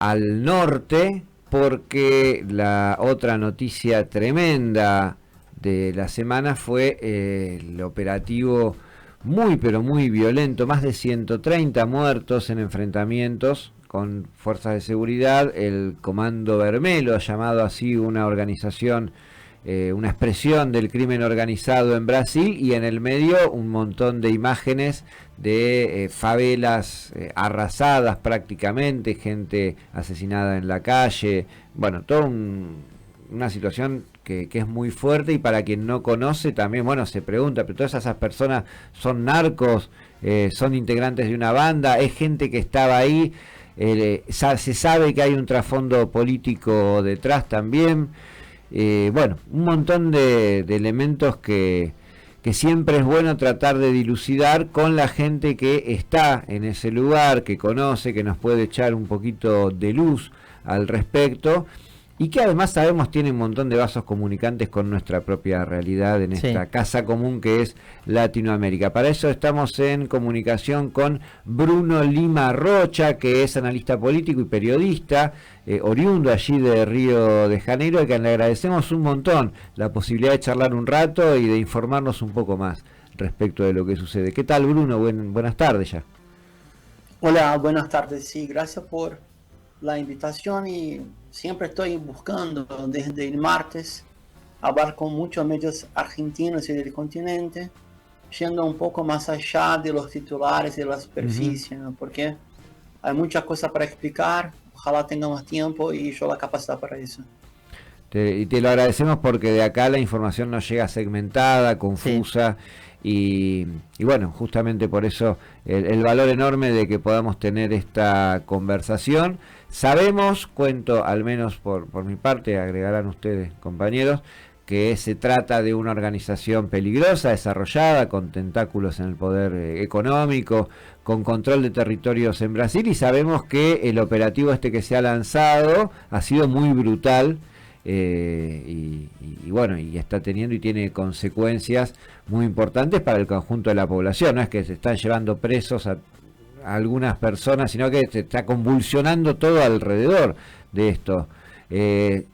al norte, porque la otra noticia tremenda de la semana fue el operativo muy pero muy violento, más de 130 muertos en enfrentamientos con fuerzas de seguridad, el Comando Vermelo, llamado así una organización, una expresión del crimen organizado en Brasil, y en el medio un montón de imágenes de favelas arrasadas prácticamente, gente asesinada en la calle, bueno, toda una situación que es muy fuerte, y para quien no conoce también, bueno, se pregunta, pero todas esas personas son narcos, son integrantes de una banda, es gente que estaba ahí, se sabe que hay un trasfondo político detrás también, bueno, un montón de elementos que siempre es bueno tratar de dilucidar con la gente que está en ese lugar, que conoce, que nos puede echar un poquito de luz al respecto, y que además sabemos tiene un montón de vasos comunicantes con nuestra propia realidad en Sí. esta casa común que es Latinoamérica. Para eso estamos en comunicación con Bruno Lima Rocha, que es analista político y periodista, oriundo allí de Río de Janeiro, a quien le agradecemos un montón la posibilidad de charlar un rato y de informarnos un poco más respecto de lo que sucede. ¿Qué tal, Bruno? Buenas tardes ya. Hola, buenas tardes. Sí, gracias por la invitación y siempre estoy buscando desde el martes hablar con muchos medios argentinos y del continente, yendo un poco más allá de los titulares y de la Ujú. superficie, ¿no? Porque hay muchas cosas para explicar, ojalá tengamos tiempo y yo la capacidad para eso. Y te lo agradecemos porque de acá la información nos llega segmentada, Sí. confusa, y bueno, justamente por eso el valor enorme de que podamos tener esta conversación. Sabemos, cuento al menos por mi parte, agregarán ustedes compañeros, que se trata de una organización peligrosa, desarrollada, con tentáculos en el poder económico, con control de territorios en Brasil, y sabemos que el operativo este que se ha lanzado ha sido muy brutal, y bueno, y está teniendo y tiene consecuencias muy importantes para el conjunto de la población. No es que se están llevando presos a algunas personas, sino que se está convulsionando todo alrededor de esto. Eh,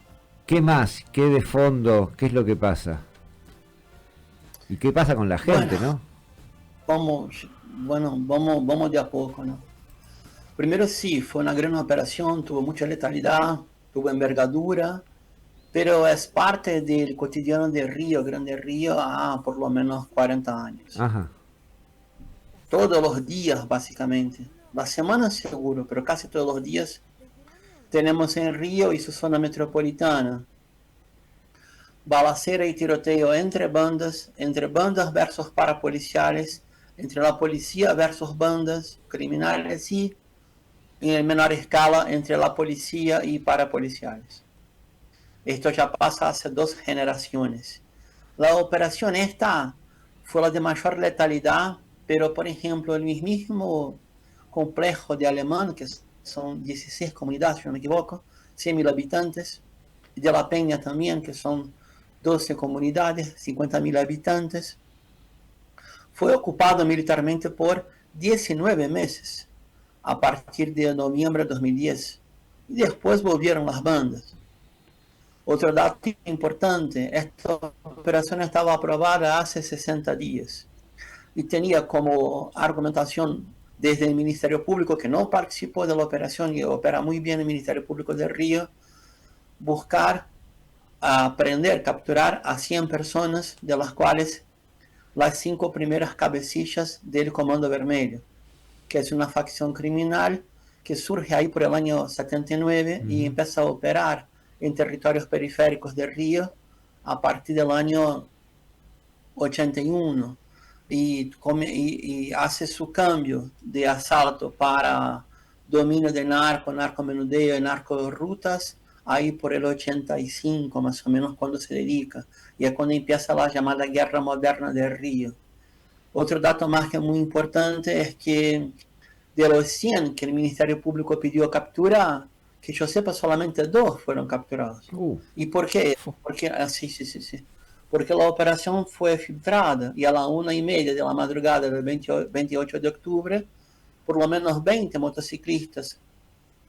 ¿Qué más? ¿Qué de fondo? ¿Qué es lo que pasa? ¿Y qué pasa con la Bueno, gente, no? vamos de a poco, ¿no? Primero sí, fue una gran operación, tuvo mucha letalidad, tuvo envergadura, pero es parte del cotidiano de Río Grande Río há por lo menos 40 años. Ajá. Todos los días, básicamente. La semana seguro, pero casi todos los días tenemos en Río y su zona metropolitana balacera y tiroteo entre bandas versus parapoliciales, entre la policía versus bandas criminales y, en menor escala, entre la policía y parapoliciales. Esto ya pasa hace 2 generaciones. La operación esta fue la de mayor letalidad, pero por ejemplo el mismo complejo de Alemán, que son 16 comunidades, si no me equivoco, 100.000 habitantes, y de La Peña también, que son 12 comunidades, 50.000 habitantes, fue ocupado militarmente por 19 meses, a partir de noviembre de 2010, y después volvieron las bandas. Otro dato importante, esta operación estaba aprobada hace 60 días y tenía como argumentación desde el Ministerio Público, que no participó de la operación y opera muy bien el Ministerio Público de Río, buscar aprender, capturar a 100 personas, de las cuales las 5 primeras cabecillas del Comando Vermelho, que es una facción criminal que surge ahí por el año 79 y Ujú. empieza a operar en territorios periféricos de Río a partir del año 81 y hace su cambio de asalto para dominio de narcomenudeo y narcorutas ahí por el 85 más o menos cuando se dedica y es cuando empieza la llamada guerra moderna de Río. Otro dato más que es muy importante es que de los 100 que el Ministerio Público pidió captura, que yo sepa solamente 2 fueron capturados. Uh, ¿Y por qué? Porque, sí. Porque la operación fue filtrada y a la 1:30 de la madrugada del 28 de octubre, por lo menos 20 motociclistas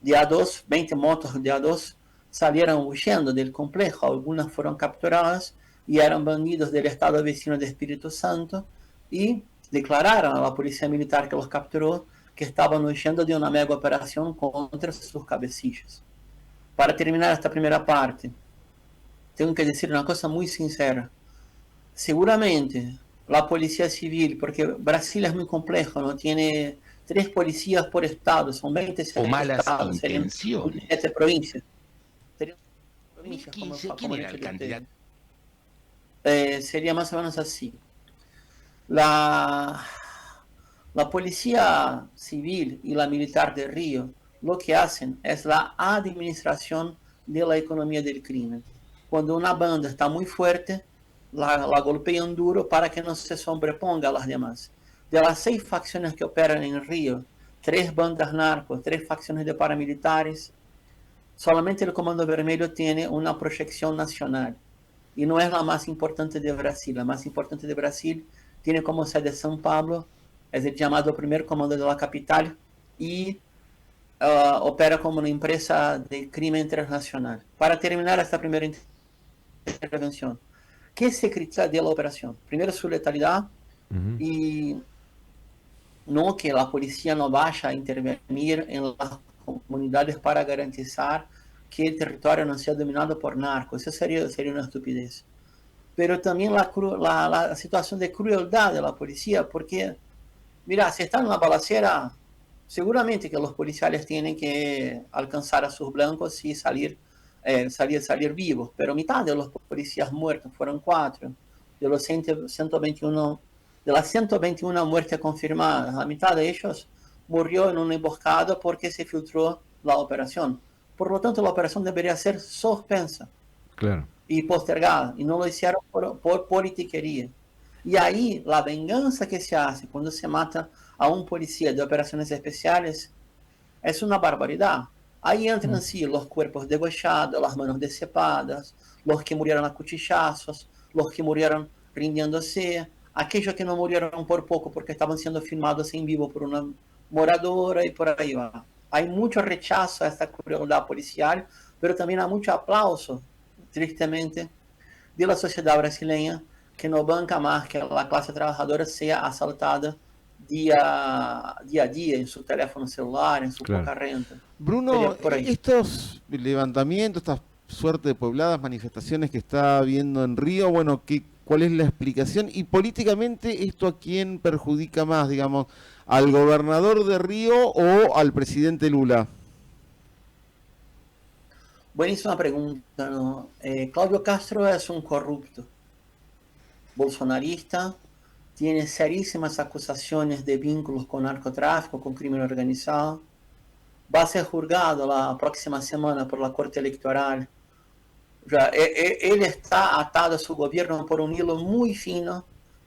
de A2, 20 motos de A2 salieron huyendo del complejo, algunas fueron capturadas y eran bandidos del estado vecino de Espíritu Santo y declararon a la policía militar que los capturó que estaban huyendo de una mega operación contra sus cabecillas. Para terminar esta primera parte, tengo que decir una cosa muy sincera. Seguramente la policía civil, porque Brasil es muy complejo, no tiene 3 policías por estado, son 27 o malas estados, serían intenciones. 27 provincias. Serían provincias, 2015, ¿quién como era el candidato? sería más o menos así. La, la policía civil y la militar de Río lo que hacen es la administración de la economía del crimen. Cuando una banda está muy fuerte, la golpean duro para que no se sobreponga a las demás. De las 6 facciones que operan en Río, 3 bandas narcos, 3 facciones de paramilitares, solamente el Comando Vermelho tiene una proyección nacional. Y no es la más importante de Brasil. La más importante de Brasil tiene como sede São Paulo, es el llamado primer comando de la capital y opera como una empresa de crimen transnacional. Para terminar esta primera intervención, ¿qué se critica de la operación? Primero, su letalidad y no que la policía no vaya a intervenir en las comunidades para garantizar que el territorio no sea dominado por narcos. Eso sería una estupidez. Pero también la situación de crueldad de la policía, porque, mira, si están en una balacera, seguramente que los policiales tienen que alcanzar a sus blancos y salir vivos, pero mitad de los policías muertos fueron 4, de los 121, de las 121 muertes confirmadas, la mitad de ellos murió en una emboscada porque se filtró la operación. Por lo tanto, la operación debería ser suspensa. Claro. Y postergada, y no lo hicieron por politiquería. Y ahí la venganza que se hace cuando se mata a un policía de operaciones especiales es una barbaridad. Ahí entran sí los cuerpos degollados, las manos decepadas, los que murieron a cuchillazos, los que murieron rindiéndose, aquellos que no murieron por poco porque estaban siendo filmados en vivo por una moradora y por ahí va. Hay mucho rechazo a esta crueldad policial, pero también hay mucho aplauso, tristemente, de la sociedad brasileña que no banca más que la clase trabajadora sea asaltada día a día en su teléfono celular, en su poca renta. Bruno, estos levantamientos, estas suerte de pobladas manifestaciones que está habiendo en Río, bueno, ¿cuál es la explicación? Y políticamente, ¿esto a quién perjudica más, digamos, al gobernador de Río o al presidente Lula? Buenísima pregunta, ¿no? Claudio Castro es un corrupto, bolsonarista, tiene serísimas acusaciones de vínculos con narcotráfico, con crimen organizado. Va a ser juzgado la próxima semana por la Corte Electoral. Él está atado a su gobierno por un hilo muy fino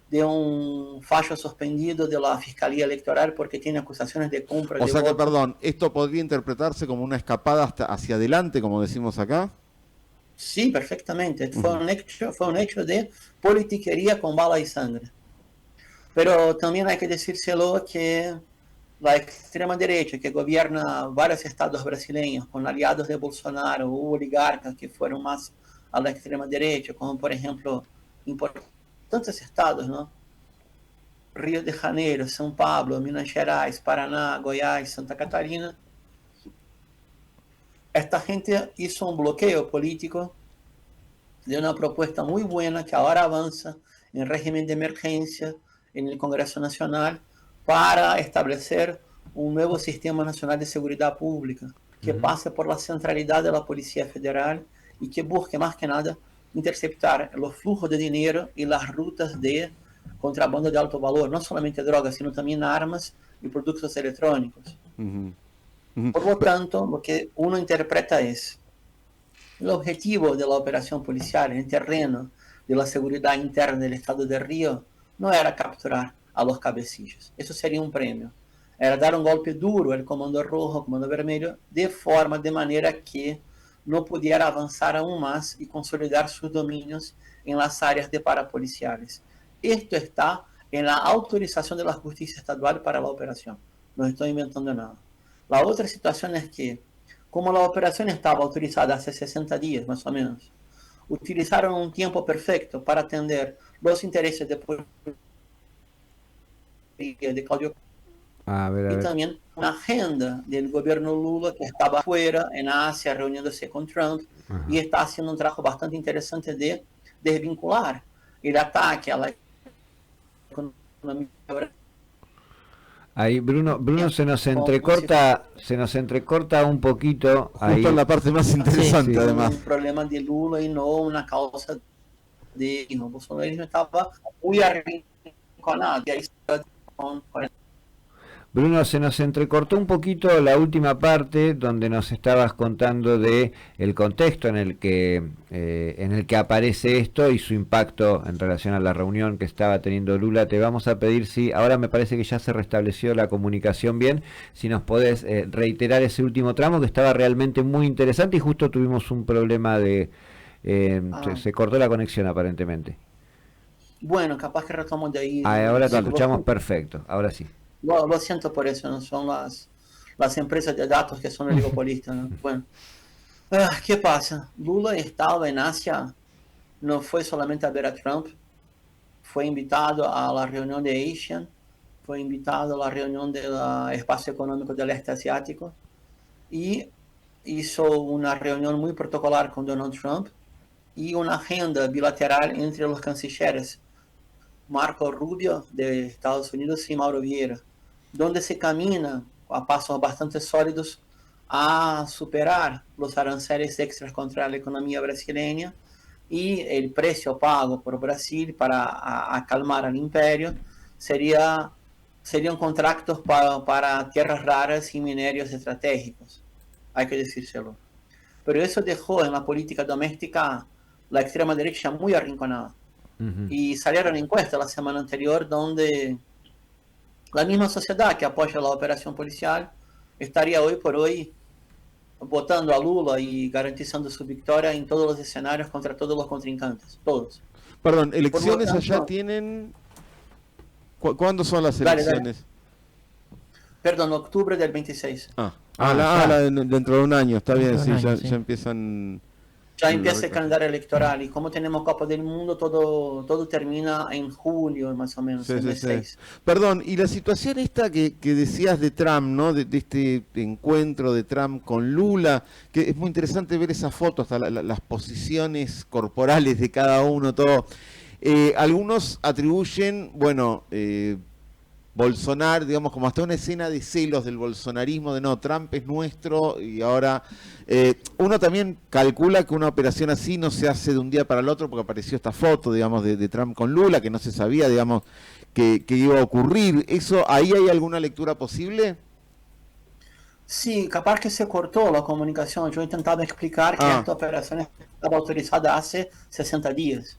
de un fallo suspendido de la Fiscalía Electoral porque tiene acusaciones de compra de O sea que, votos. perdón, ¿esto podría interpretarse como una escapada hacia adelante, como decimos acá? Sí, perfectamente. Fue un hecho de politiquería con bala y sangre. Pero también hay que decírselo que la extrema derecha que gobierna varios estados brasileños con aliados de Bolsonaro o oligarcas que fueron más a la extrema derecha, como por ejemplo importantes estados, ¿no? Río de Janeiro, São Paulo, Minas Gerais, Paraná, Goiás, Santa Catarina. Esta gente hizo un bloqueo político de una propuesta muy buena que ahora avanza en régimen de emergencia en el Congreso Nacional para establecer un nuevo sistema nacional de seguridad pública que pase por la centralidad de la Policía Federal y que busque más que nada interceptar los flujos de dinero y las rutas de contrabando de alto valor, no solamente drogas, sino también armas y productos electrónicos. Por lo tanto, lo que uno interpreta es el objetivo de la operación policial en el terreno de la seguridad interna del estado de Río no era capturar a los cabecillas. Eso sería un premio. Era dar un golpe duro al Comando Rojo, Comando Vermelho, de manera que no pudiera avanzar aún más y consolidar sus dominios en las áreas de parapoliciales. Esto está en la autorización de la justicia estadual para la operación. No estoy inventando nada. La otra situación es que como la operación estaba autorizada hace 60 días más o menos, utilizaron un tiempo perfecto para atender los intereses de Claudio A ver, a y ver. también una agenda del gobierno Lula que estaba afuera en Asia reuniéndose con Trump y Ajá. está haciendo un trabajo bastante interesante de desvincular el ataque a la economía Ahí, Bruno, como si se nos entrecorta un poquito Justo en ahí. la parte más fuese interesante, Sí. además. un problema de Lula y no una causa de el bolsonarismo estaba muy arrinconado y ahí con Bruno, se nos entrecortó un poquito la última parte donde nos estabas contando de el contexto en el que aparece esto y su impacto en relación a la reunión que estaba teniendo Lula. Te vamos a pedir si ahora me parece que ya se restableció la comunicación bien, si nos podés reiterar ese último tramo que estaba realmente muy interesante y justo tuvimos un problema de se cortó la conexión aparentemente. bueno, capaz que retomo de ahí Ah, el ahora te Dale. escuchamos ciclo. perfecto, ahora sí. Lo siento por eso, no son las empresas de datos que son oligopolistas, ¿no? Bueno, ¿qué pasa? Lula estaba en Asia, no fue solamente a ver a Trump, fue invitado a la reunión de ASEAN, fue invitado a la reunión del Espacio Económico del Este Asiático y hizo una reunión muy protocolar con Donald Trump y una agenda bilateral entre los cancilleres Marco Rubio de Estados Unidos y Mauro Vieira, donde se camina a pasos bastante sólidos a superar los aranceles extras contra la economía brasileña y el precio pago por Brasil para acalmar al imperio serían contratos para tierras raras y minerios estratégicos, hay que decírselo. Pero eso dejó en la política doméstica la extrema derecha muy arrinconada. Ujú. Y salieron encuestas la semana anterior donde la misma sociedad que apoya la operación policial estaría hoy por hoy votando a Lula y garantizando su victoria en todos los escenarios contra todos los contrincantes, todos. Perdón, Por lo elecciones allá tanto, tienen... ¿Cuándo son las dale, dale. elecciones? Perdón, octubre del 26. Ya. Dentro de un año, está bien, Dentro de sí, un año, ya sí. empiezan... Ya la empieza el recolección. calendario electoral y como tenemos Copa del Mundo, todo termina en julio más o menos, Sí, en sí, el sí. 6. Perdón, y la situación esta que decías de Trump, ¿no? De este encuentro de Trump con Lula, que es muy interesante ver esas fotos, hasta las posiciones corporales de cada uno, todo. Algunos atribuyen, bueno, Bolsonaro, digamos, como hasta una escena de celos del bolsonarismo, de no, Trump es nuestro, y ahora uno también calcula que una operación así no se hace de un día para el otro, porque apareció esta foto, digamos, de Trump con Lula, que no se sabía, digamos, que iba a ocurrir. ¿Eso, ahí hay alguna lectura posible? Sí, capaz que se cortó la comunicación. Yo intentaba explicar que Ah, esta operación estaba autorizada hace 60 días.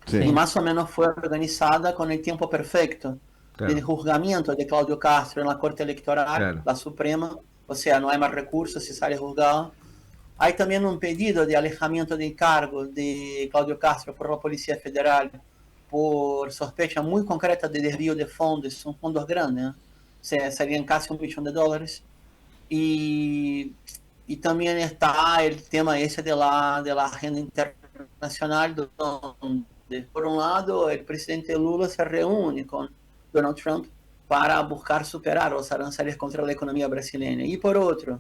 sí, Y Sí, más o menos fue organizada con el tiempo perfecto del Claro, juzgamiento de Claudio Castro en la Corte Electoral, claro. la Suprema. O sea, no hay más recursos si sale juzgado. Hay también un pedido de alejamiento del cargo de Claudio Castro por la Policía Federal por sospecha muy concreta de desvío de fondos. Son fondos grandes, ¿eh? Serían casi $1 millón. Y, y también está el tema ese de la agenda internacional, donde, por un lado, el presidente Lula se reúne con Donald Trump para buscar superar los aranceles contra la economía brasileña. Y por otro,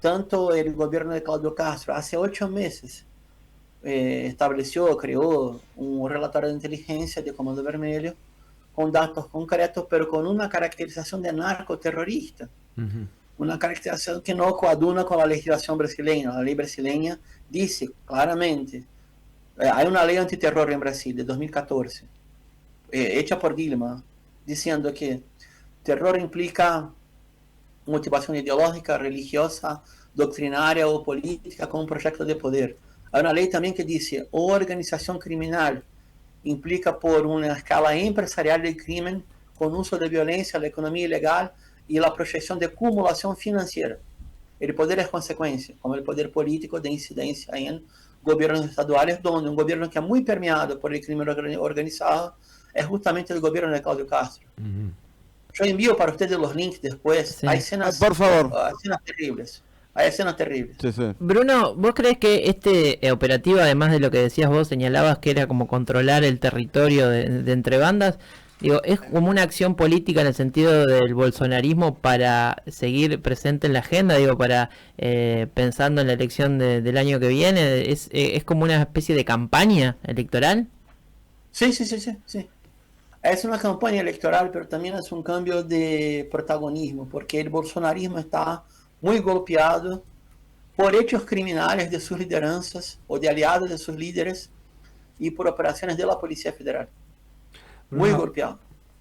tanto el gobierno de Claudio Castro hace 8 meses creó un relatorio de inteligencia de Comando Vermelho con datos concretos, pero con una caracterización de narcoterrorista, Ujú. una caracterización que no coaduna con la legislación brasileña. La ley brasileña dice claramente, hay una ley antiterror en Brasil de 2014, hecha por Dilma, diciendo que terror implica motivación ideológica, religiosa, doctrinaria o política con un proyecto de poder. Hay una ley también que dice organización criminal implica por una escala empresarial del crimen con uso de violencia, la economía ilegal y la proyección de acumulación financiera. El poder es consecuencia, como el poder político de incidencia en gobiernos estaduales, donde un gobierno que es muy permeado por el crimen organizado es justamente el gobierno de Claudio Castro. Ujú. Yo envío para ustedes los links después. Sí. Hay escenas, Por favor. escenas terribles. Hay escenas terribles. Sí, sí. Bruno, ¿vos crees que este operativo, además de lo que decías vos, señalabas que era como controlar el territorio de entre bandas, digo, es como una acción política en el sentido del bolsonarismo para seguir presente en la agenda, digo, para pensando en la elección del año que viene, es como una especie de campaña electoral? Sí. Es una campaña electoral, pero también es un cambio de protagonismo, porque el bolsonarismo está muy golpeado por hechos criminales de sus lideranzas o de aliados de sus líderes y por operaciones de la Policía Federal. Muy golpeado.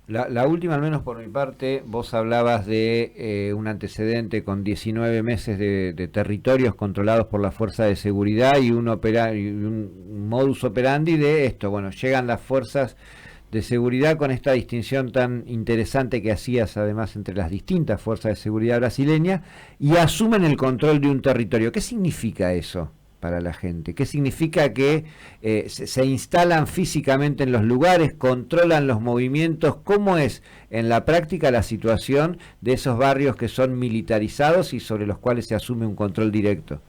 La última, al menos por mi parte, vos hablabas de un antecedente con 19 meses de territorios controlados por la fuerza de seguridad y un modus operandi de esto. Bueno, llegan las fuerzas de seguridad con esta distinción tan interesante que hacías además entre las distintas fuerzas de seguridad brasileñas y asumen el control de un territorio. ¿Qué significa eso para la gente? ¿Qué significa que se instalan físicamente en los lugares, controlan los movimientos? ¿Cómo es en la práctica la situación de esos barrios que son militarizados y sobre los cuales se asume un control directo?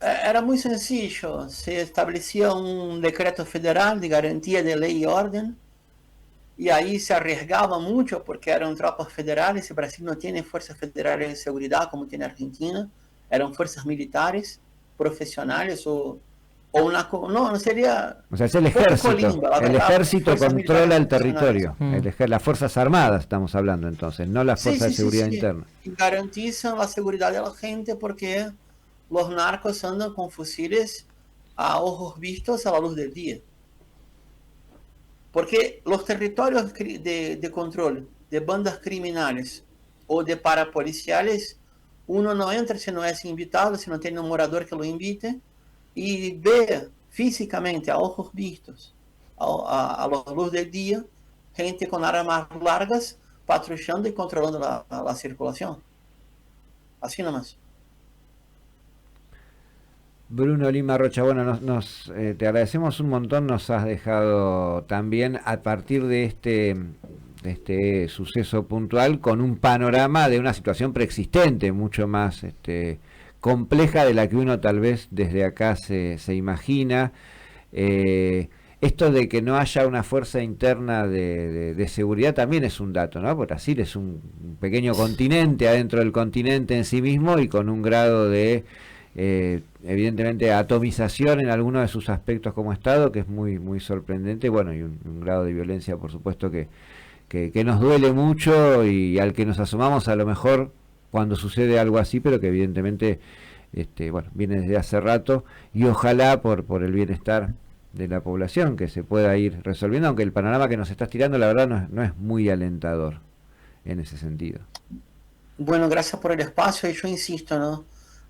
Era muy sencillo, se establecía un decreto federal de garantía de ley y orden, y ahí se arriesgaba mucho porque eran tropas federales, y Brasil no tiene fuerzas federales de seguridad como tiene Argentina, eran fuerzas militares, profesionales no sería... O sea, es el ejército, el ejército controla el territorio, las Fuerzas Armadas estamos hablando entonces, no las fuerzas de seguridad interna. Y garantizan la seguridad de la gente porque los narcos andan con fusiles a ojos vistos a la luz del día. Porque los territorios de control de bandas criminales o de parapoliciales, uno no entra si no es invitado, si no tiene un morador que lo invite, y ve físicamente a ojos vistos, a la luz del día, gente con armas largas patrullando y controlando la circulación. Así nomás. Bruno Lima Rocha, bueno, te agradecemos un montón, nos has dejado también a partir de este suceso puntual con un panorama de una situación preexistente, mucho más compleja de la que uno tal vez desde acá se imagina. Esto de que no haya una fuerza interna de seguridad también es un dato, ¿no? Brasil es un pequeño continente adentro del continente en sí mismo y con un grado de evidentemente atomización en algunos de sus aspectos como Estado que es muy muy sorprendente, bueno, y un grado de violencia por supuesto que nos duele mucho y al que nos asomamos a lo mejor cuando sucede algo así, pero que evidentemente bueno, viene desde hace rato y ojalá por el bienestar de la población que se pueda ir resolviendo, aunque el panorama que nos estás tirando la verdad no es muy alentador en ese sentido. Bueno, gracias por el espacio y yo insisto, ¿no?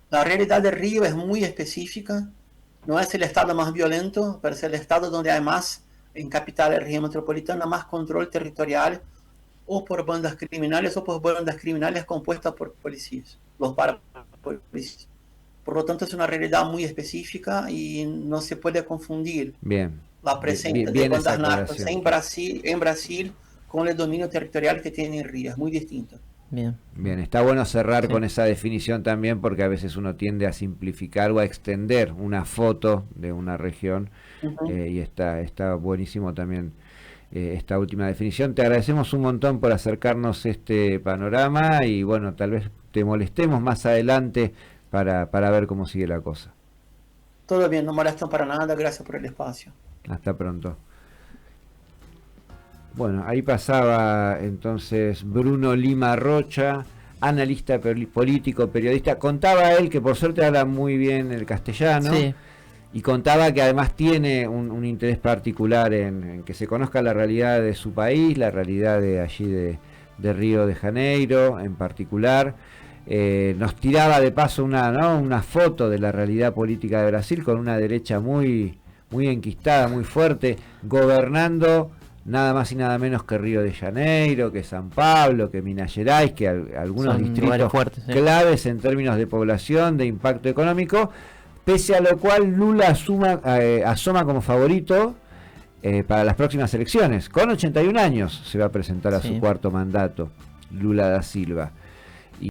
La realidad de Río es muy específica, no es el estado más violento, pero es el estado donde hay más, en capital y región metropolitana, más control territorial, o por bandas criminales, o por bandas criminales compuestas por policías, los parapolicías. Por lo tanto, es una realidad muy específica y no se puede confundir la presencia de bandas narcos en Brasil con el dominio territorial que tiene Río, es muy distinto. Bien, está bueno cerrar con esa definición también porque a veces uno tiende a simplificar o a extender una foto de una región y está buenísimo también esta última definición. Te agradecemos un montón por acercarnos este panorama y bueno, tal vez te molestemos más adelante para ver cómo sigue la cosa. Todo bien, no molestan para nada, gracias por el espacio. Hasta pronto. Bueno, ahí pasaba entonces Bruno Lima Rocha, analista político, periodista. Contaba él que por suerte habla muy bien el castellano y contaba que además tiene un interés particular en que se conozca la realidad de su país, la realidad de allí de Río de Janeiro en particular. Nos tiraba de paso una foto de la realidad política de Brasil con una derecha muy, muy enquistada, muy fuerte, gobernando nada más y nada menos que Río de Janeiro, que San Pablo, que Minas Gerais, que algunos son distritos fuertes, claves en términos de población, de impacto económico, pese a lo cual Lula asoma como favorito para las próximas elecciones. Con 81 años se va a presentar a su cuarto mandato Lula da Silva.